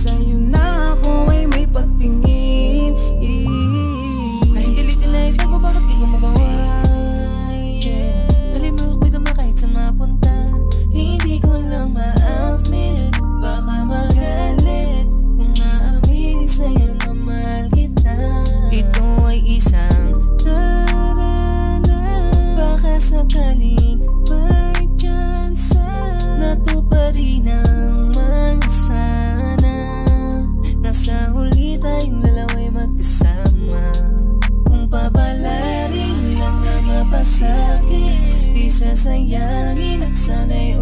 sa'yo na ako ay may pagtingin. Kahit pilitin na itago, bakit di ko magawa? Halimbawa ko'y dama kahit saan mapunta. Hindi ko lang maamin, baka magalit kung aaminin sa'yo na mahal kita. Ito ay isang darana, baka sakaling may tsansa na tuparin ang mga sana. Nasa huli tayong lalaway magkasama. Kung papalaring lang na mapasakit, di sasayangin at sana'y